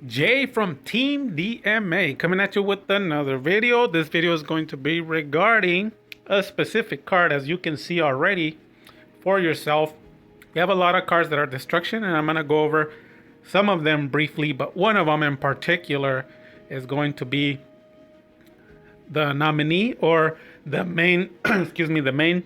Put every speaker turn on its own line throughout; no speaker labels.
Jay from Team DMA coming at you with another video. This video is going to be regarding a specific card, as you can see already for yourself. We have a lot of cards that are destruction, and I'm going to go over some of them briefly, but one of them in particular is going to be the nominee or the main, the main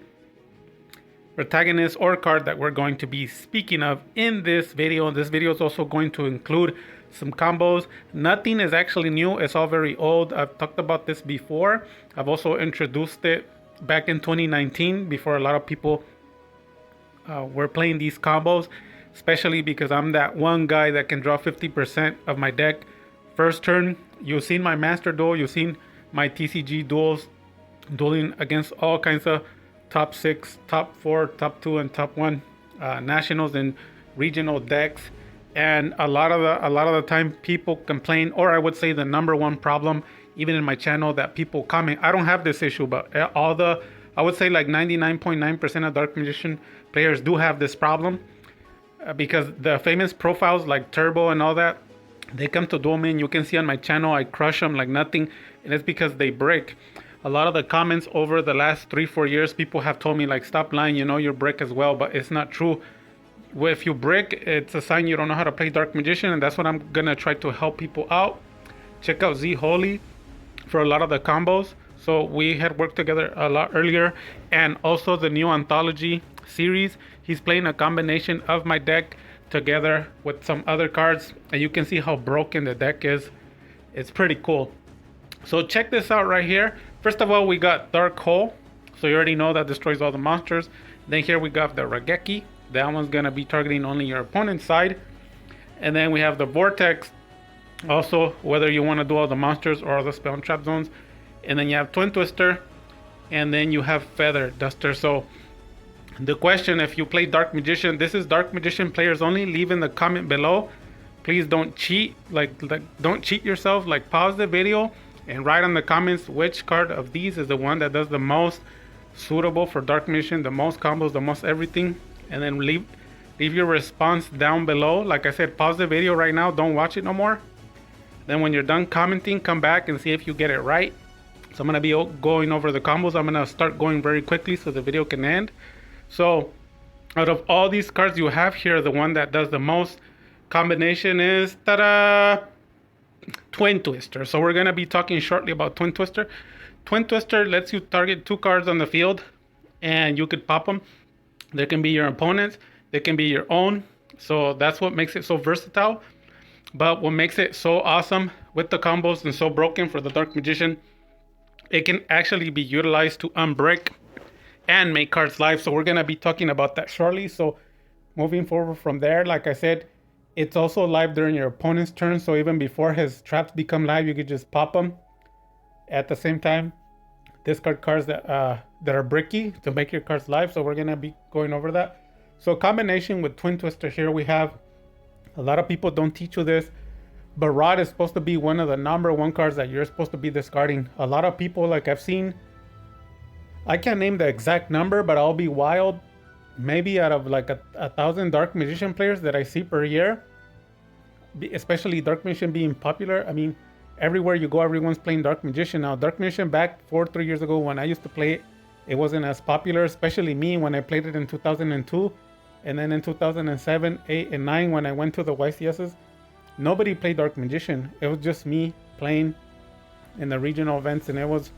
protagonist or card that we're going to be speaking of in this video. This video is also going to include some combos. Nothing is actually new, it's all very old. I've talked about this before. I've also introduced it back in 2019 before a lot of people were playing these combos, especially because I'm that one guy that can draw 50% of my deck first turn. You've seen my master duel, you've seen my TCG duels, dueling against all kinds of top 6, top 4, top 2, and top 1 nationals and regional decks. And a lot of the time people complain, or I would say the number one problem, even in my channel, that people comment. I don't have this issue, but I would say like 99.9% of Dark Magician players do have this problem, because the famous profiles like Turbo and all that, they come to duel me, and you can see on my channel I crush them like nothing, and it's because they break. A lot of the comments over the last 3-4 years, people have told me like, stop lying, you know you break as well, but it's not true. If you break, it's a sign you don't know how to play Dark Magician, and that's what I'm gonna try to help people out. Check out Z Holy for a lot of the combos. So we had worked together a lot earlier, and also the new anthology series. He's playing a combination of my deck together with some other cards, and you can see how broken the deck is. It's pretty cool. So check this out right here. First of all, we got Dark Hole, so you already know that destroys all the monsters. Then here we got the Raigeki. That one's gonna be targeting only your opponent's side. And then we have the Vortex, also whether you want to do all the monsters or all the spell and trap zones. And then you have Twin Twister, and then you have Feather Duster. So the question, if you play Dark Magician, this is Dark Magician players only. Leave in the comment below. Please don't cheat, like don't cheat yourself. Like, pause the video and write in the comments which card of these is the one that does the most suitable for Dark Magician, the most combos, the most everything. And then leave your response down below. Like I said, pause the video right now, don't watch it no more. Then when you're done commenting, come back and see if you get it right. So I'm gonna be going over the combos. I'm gonna start going very quickly so the video can end. So out of all these cards you have here, the one that does the most combination is Twin Twister. So we're gonna be talking shortly about Twin Twister. Twin Twister lets you target 2 cards on the field, and you could pop them. They can be your opponents, they can be your own. So that's what makes it so versatile. But what makes it so awesome with the combos and so broken for the Dark Magician, it can actually be utilized to unbreak and make cards live. So we're gonna be talking about that shortly. So moving forward from there, like I said, it's also live during your opponent's turn. So even before his traps become live, you could just pop them. At the same time, discard cards that are bricky to make your cards live. So we're gonna be going over that. So combination with Twin Twister here, we have, a lot of people don't teach you this, but Rod is supposed to be one of the number 1 cards that you're supposed to be discarding. A lot of people, like I've seen, I can't name the exact number, but I'll be wild, maybe out of like 1,000 Dark Magician players that I see per year, especially Dark Magician being popular. I mean, everywhere you go, everyone's playing Dark Magician now. Dark Magician back 4-3 years ago when I used to play it, it wasn't as popular, especially me when I played it in 2002. And then in 2007, 8, and 9, when I went to the YCSs, nobody played Dark Magician. It was just me playing in the regional events, and it was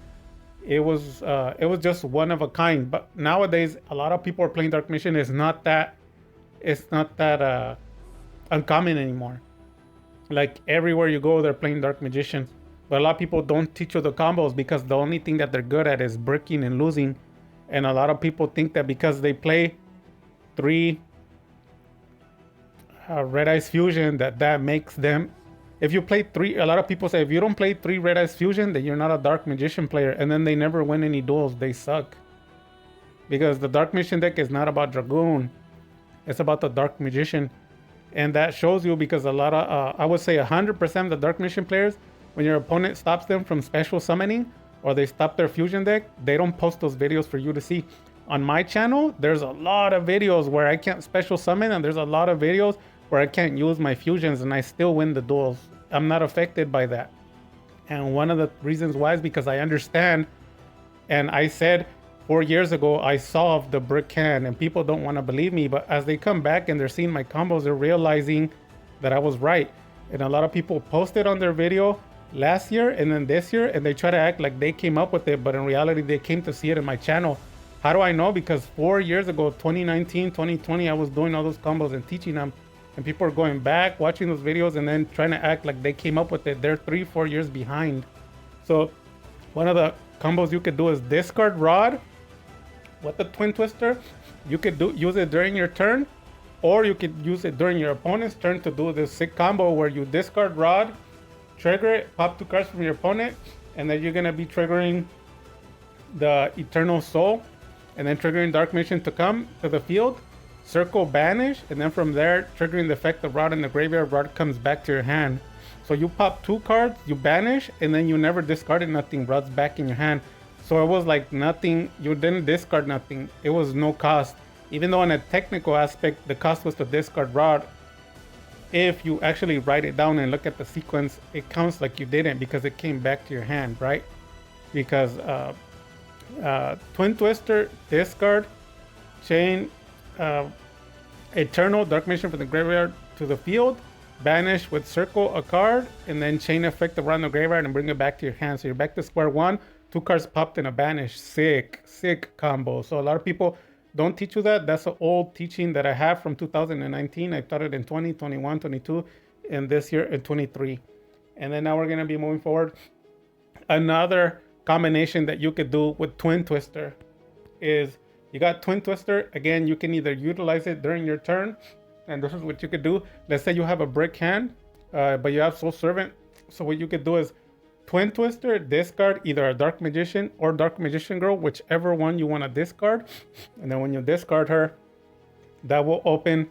just one of a kind. But nowadays, a lot of people are playing Dark Magician. It's not that uncommon anymore. Like, everywhere you go, they're playing Dark Magician. But a lot of people don't teach you the combos because the only thing that they're good at is breaking and losing. And a lot of people think that because they play 3 Red Eyes Fusion, that makes them, if you play 3, a lot of people say if you don't play 3 Red Eyes Fusion, then you're not a Dark Magician player, and then they never win any duels. They suck, because the Dark Magician deck is not about Dragoon, it's about the Dark Magician. And that shows you because a lot of I would say 100% of the Dark Magician players, when your opponent stops them from special summoning or they stop their fusion deck, they don't post those videos for you to see. On my channel, there's a lot of videos where I can't special summon, and there's a lot of videos where I can't use my fusions and I still win the duels. I'm not affected by that. And one of the reasons why is because I understand. And I said 4 years ago, I solved the brick hand, and people don't want to believe me. But as they come back and they're seeing my combos, they're realizing that I was right. And a lot of people posted on their video last year and then this year, and they try to act like they came up with it. But in reality, they came to see it in my channel. How do I know? Because 4 years ago, 2019, 2020, I was doing all those combos and teaching them. And people are going back, watching those videos, and then trying to act like they came up with it. They're 3-4 years behind. So one of the combos you could do is discard rod with the twin twister. You could use it during your turn, or you could use it during your opponent's turn to do this sick combo where you discard rod, trigger it, pop 2 cards from your opponent, and then you're gonna be triggering the Eternal Soul, and then triggering Dark Magician to come to the field, circle banish, and then from there triggering the effect of rod in the graveyard. Rod comes back to your hand. So you pop 2 cards, you banish, and then you never discarded nothing. Rod's back in your hand. So it was like nothing. You didn't discard nothing. It was no cost. Even though in a technical aspect, the cost was to discard rod. If you actually write it down and look at the sequence, it counts like you didn't because it came back to your hand, right? Because Twin Twister, discard, chain, Eternal, Dark Magician from the graveyard to the field, banish with circle a card, and then chain effect around the graveyard and bring it back to your hand. So you're back to square one. 2 cards popped in a banish. Sick combo. So a lot of people don't teach you that. That's an old teaching that I have from 2019. I taught it in 20, 21, 22, and this year in 23. And then now we're going to be moving forward. Another combination that you could do with Twin Twister is you got Twin Twister. Again, you can either utilize it during your turn, and this is what you could do. Let's say you have a brick hand, but you have Soul Servant. So what you could do is Twin Twister, discard either a Dark Magician or Dark Magician Girl, whichever one you want to discard. And then when you discard her, that will open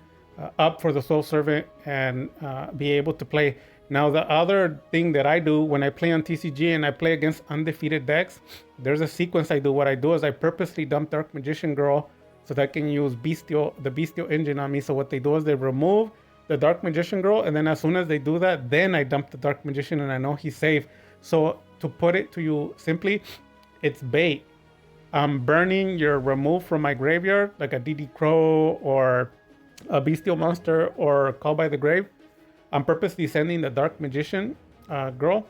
up for the Soul Servant and be able to play. Now, the other thing that I do when I play on TCG and I play against undefeated decks, there's a sequence I do. What I do is I purposely dump Dark Magician Girl so that I can use the Bestial engine on me. So what they do is they remove the Dark Magician Girl, and then as soon as they do that, then I dump the Dark Magician and I know he's safe. So to put it to you simply, it's bait. I'm burning your remove from my graveyard, like a DD Crow or a Bestial Monster or Call by the Grave. I'm purposely sending the Dark Magician girl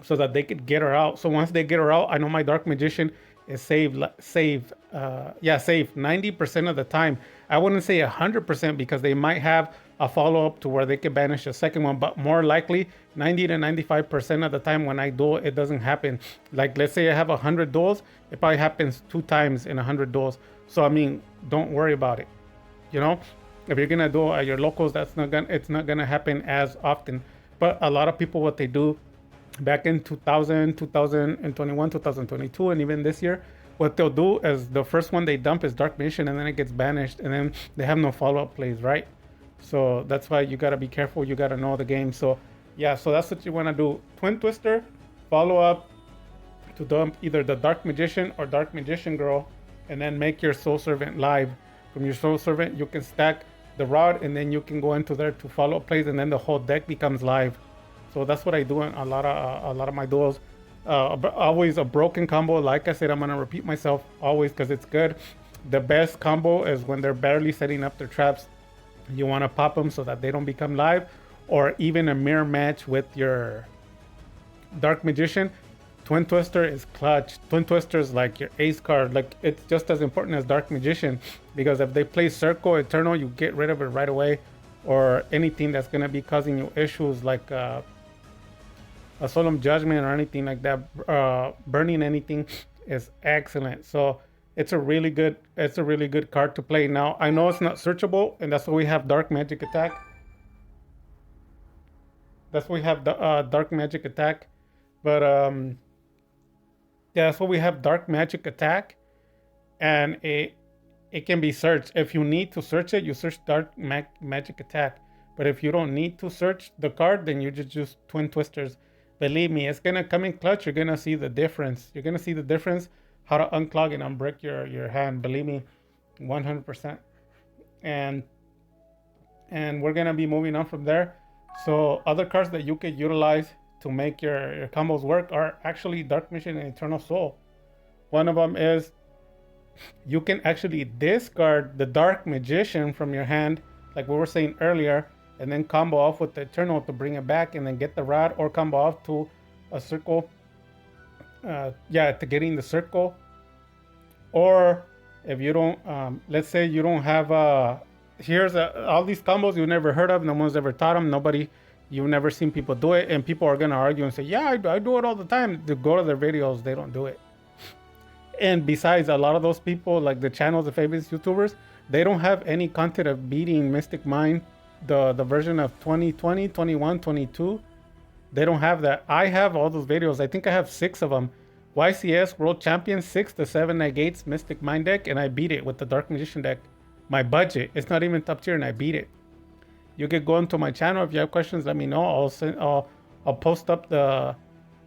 so that they could get her out. So once they get her out, I know my Dark Magician is safe 90% of the time. I wouldn't say 100% because they might have a follow-up to where they can banish a second one, but more likely 90 to 95% of the time when I duel, it doesn't happen. Like, let's say I have 100 duels, it probably happens 2 times in 100 duels. So I mean, don't worry about it. You know, if you're gonna duel at your locals, it's not gonna happen as often. But a lot of people, what they do back in 2000, 2021, 2022, and even this year, what they'll do is the first one they dump is Dark Magician, and then it gets banished, and then they have no follow-up plays, right? So that's why you gotta be careful. You gotta know the game. So yeah, so that's what you wanna do. Twin Twister, follow up to dump either the Dark Magician or Dark Magician Girl, and then make your Soul Servant live. From your Soul Servant, you can stack the rod, and then you can go into there to follow up plays, and then the whole deck becomes live. So that's what I do in a lot of my duels. Always a broken combo. Like I said, I'm gonna repeat myself always because it's good. The best combo is when they're barely setting up their traps. You want to pop them so that they don't become live, or even a mirror match with your Dark Magician. Twin Twister is clutch. Twin Twister is like your ace card. Like, it's just as important as Dark Magician, because if they play Circle, Eternal, you get rid of it right away, or anything that's gonna be causing you issues like a Solemn Judgment or anything like that. Burning anything is excellent. So it's a really good card to play. Now I know it's not searchable, and that's why we have Dark Magic Attack. That's why we have the Dark Magic Attack. But yeah, that's why we have Dark Magic Attack, and it can be searched. If you need to search it, you search Dark Magic Attack. But if you don't need to search the card, then you just use Twin Twisters. Believe me, it's gonna come in clutch. You're gonna see the difference. You're gonna see the difference. How to unclog and unbrick your hand. Believe me, 100%. And we're gonna be moving on from there. So other cards that you could utilize to make your combos work are actually Dark Mission and Eternal Soul. One of them is you can actually discard the Dark Magician from your hand, like we were saying earlier, and then combo off with the Eternal to bring it back, and then get the Rod, or combo off to a circle. Yeah, to getting the circle. Or if you don't, let's say you don't have all these combos you never heard of, no one's ever taught them, you've never seen people do it, and people are gonna argue and say, yeah, I do it all the time. To go to their videos, they don't do it. And besides, a lot of those people, like the channels, the famous YouTubers, they don't have any content of beating Mystic Mind, the version of 2020, 21, 22. They don't have that. I have all those videos. I think I have 6 of them. YCS World Champion, 6 to 7 negates Mystic Mind deck, and I beat it with the Dark Magician deck. My budget, it's not even top tier, and I beat it. You could go into my channel. If you have questions, let me know. I'll post up the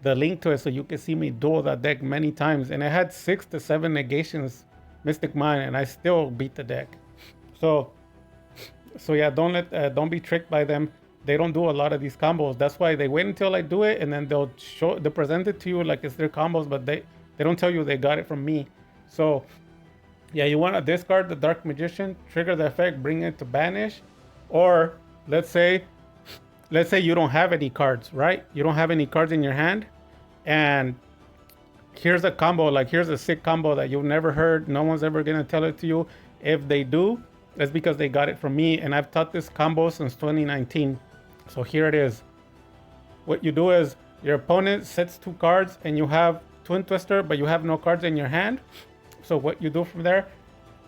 link to it so you can see me duel that deck many times. And I had 6 to 7 negations Mystic Mind, and I still beat the deck. So yeah, don't be tricked by them. They don't do a lot of these combos. That's why they wait until I do it, and then they'll present it to you like it's their combos, but they don't tell you they got it from me. So yeah, you want to discard the Dark Magician, trigger the effect, bring it to banish, or let's say you don't have any cards, right? You don't have any cards in your hand, and here's a combo, like here's a sick combo that you've never heard. No one's ever gonna tell it to you. If they do, that's because they got it from me, and I've taught this combo since 2019. So here it is. What you do is your opponent sets 2 cards, and you have Twin Twister, but you have no cards in your hand. So what you do from there,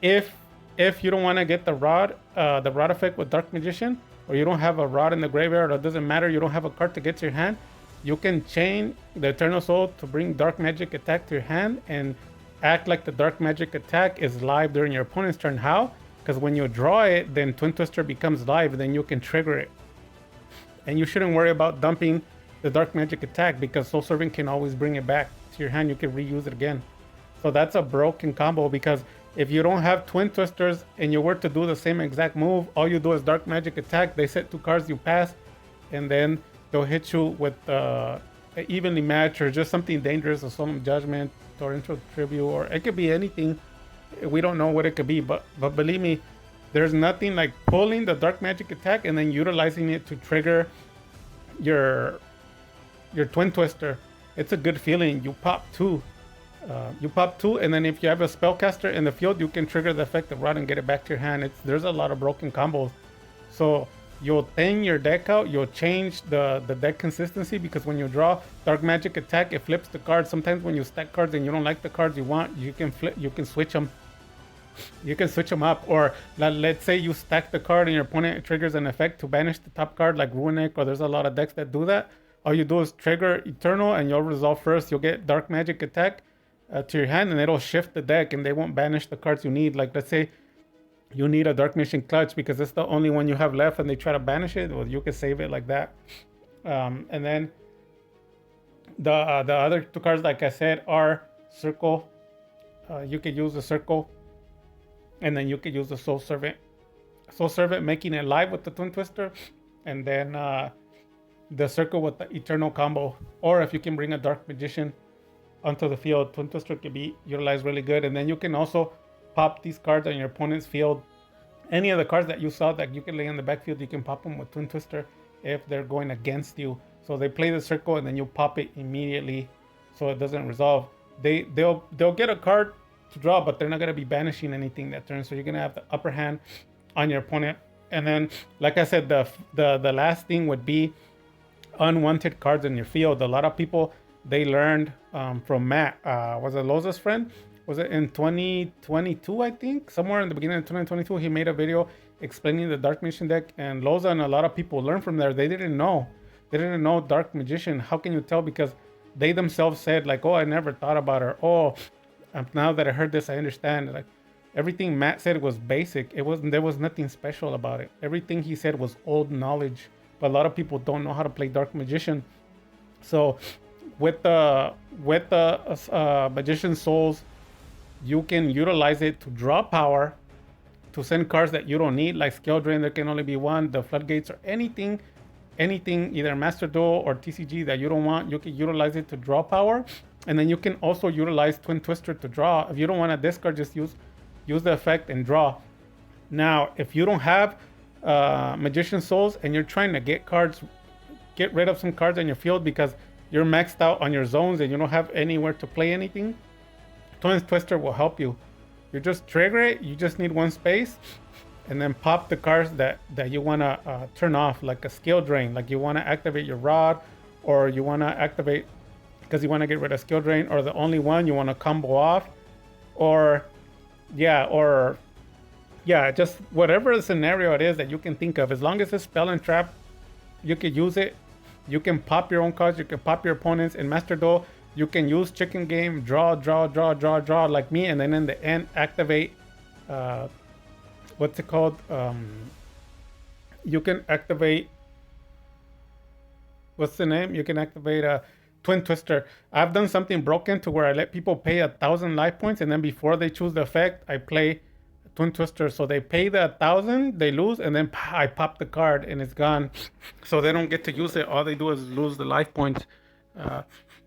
if you don't want to get the rod effect with Dark Magician, or you don't have a rod in the graveyard, or it doesn't matter, you don't have a card to get to your hand, you can chain the Eternal Soul to bring Dark Magic attack to your hand and act like the Dark Magic attack is live during your opponent's turn. How? Because when you draw it, then Twin Twister becomes live, then you can trigger it. And you shouldn't worry about dumping the Dark Magic attack, because Soul Servant can always bring it back to your hand. You can reuse it again. So that's a broken combo, because if you don't have Twin Twisters and you were to do the same exact move, all you do is Dark Magic attack, they set 2 cards, you pass, and then they'll hit you with evenly match, or just something dangerous, or Solemn Judgment, Torrential Tribute, or it could be anything. We don't know what it could be, but believe me, there's nothing like pulling the Dark Magic attack and then utilizing it to trigger your Twin Twister. It's a good feeling. You pop 2. And then if you have a spellcaster in the field, you can trigger the effect of Rod and get it back to your hand. There's a lot of broken combos. So you'll thin your deck out. You'll change the deck consistency, because when you draw Dark Magic attack, it flips the cards. Sometimes when you stack cards and you don't like the cards you want, you can switch them. You can switch them up. Or let's say you stack the card and your opponent triggers an effect to banish the top card, like Runic, or there's a lot of decks that do that. All you do is trigger Eternal and you'll resolve first. You'll get Dark Magic attack to your hand, and it'll shift the deck, and they won't banish the cards you need. Like let's say you need a Dark Mission Clutch because it's the only one you have left, and they try to banish it, well, you can save it like that. And then the other 2 cards, like I said, are Circle. You could use the Circle, and then you could use the Soul Servant. Soul Servant making it live with the Twin Twister, and then the Circle with the Eternal combo. Or if you can bring a Dark Magician onto the field, Twin Twister can be utilized really good. And then you can also pop these cards on your opponent's field. Any of the cards that you saw that you can lay in the backfield, you can pop them with Twin Twister if they're going against you. So they play the Circle, and then you pop it immediately, so it doesn't resolve. They'll get a card to draw, but they're not going to be banishing anything that turn. So you're going to have the upper hand on your opponent. And then, like I said, the last thing would be unwanted cards in your field. A lot of people, they learned from Matt. Was it Loza's friend? Was it in 2022, I think? Somewhere in the beginning of 2022, he made a video explaining the Dark Magician deck. And Loza and a lot of people learned from there. They didn't know. They didn't know Dark Magician. How can you tell? Because they themselves said, like, oh, I never thought about it. Oh, now that I heard this, I understand. Like, everything Matt said was basic. There was nothing special about it. Everything he said was old knowledge. But a lot of people don't know how to play Dark Magician. So with the Magician Souls, you can utilize it to draw power, to send cards that you don't need, like Scale Drain, there can only be 1, the Floodgates, or anything anything, either Master Duel or TCG that you don't want, you can utilize it to draw power. And then you can also utilize Twin Twister to draw. If you don't want to discard, just use the effect and draw. Now, if you don't have Magician Souls and you're trying to get rid of some cards on your field because you're maxed out on your zones and you don't have anywhere to play anything, Twin Twister will help you. You just trigger it, you just need one space, and then pop the cards that you want to turn off, like a skill drain. Like you want to activate your rod, or you want to activate because you want to get rid of skill drain, or the only one you want to combo off, or just whatever the scenario it is that you can think of. As long as it's spell and trap, you can use it. You can pop your own cards, you can pop your opponents. In Master Duel, you can use chicken game, draw like me, and then in the end activate what's it called? You can activate, what's the name? You can activate a Twin Twister. I've done something broken to where I let people pay 1,000 life points, and then before they choose the effect, I play Twin Twister. So they pay the 1,000, they lose, and then I pop the card and it's gone. So they don't get to use it. All they do is lose the life points.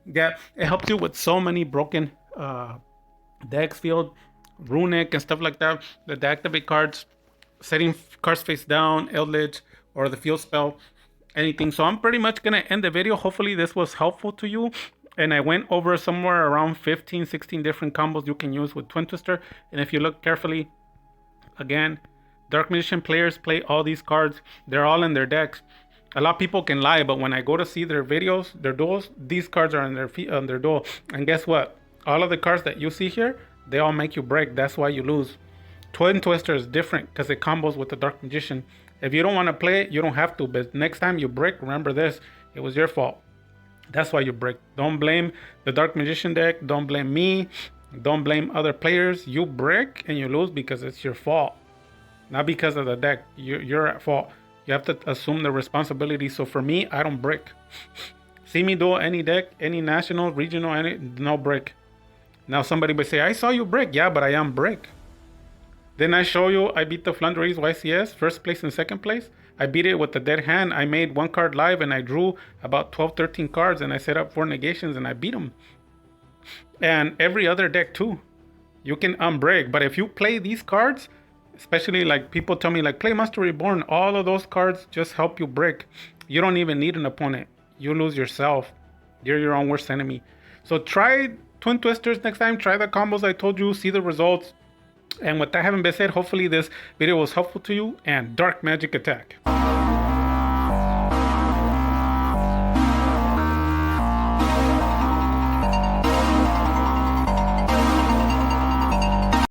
It helps you with so many broken decks, field, Runic, and stuff like that. The deactivate cards, setting cards face down, Eldritch, or the field spell, anything. So I'm pretty much gonna end the video. Hopefully this was helpful to you. And I went over somewhere around 15, 16 different combos you can use with Twin Twister. And if you look carefully, again, Dark Magician players play all these cards. They're all in their decks. A lot of people can lie, but when I go to see their videos, their duels, these cards are on their duel. And guess what? All of the cards that you see here, they all make you break. That's why you lose. Twin Twister is different because it combos with the Dark Magician. If you don't want to play it, you don't have to. But next time you break, remember this. It was your fault. That's why you break. Don't blame the Dark Magician deck. Don't blame me. Don't blame other players. You break and you lose because it's your fault. Not because of the deck. You're at fault. You have to assume the responsibility. So for me, I don't break. See me duel any deck, any national, regional, no break. Now somebody may say, I saw you break. Yeah, but I am break. Then I show you I beat the Flandreese YCS, first place and second place. I beat it with the dead hand. I made one card live and I drew about 12, 13 cards and I set up 4 negations and I beat them. And every other deck too. You can unbreak. But if you play these cards, especially like people tell me like play Master Reborn, all of those cards just help you break. You don't even need an opponent. You lose yourself. You're your own worst enemy. So try Twin Twisters next time. Try the combos I told you. See the results. And with that having been said, hopefully this video was helpful to you. And Dark Magic Attack.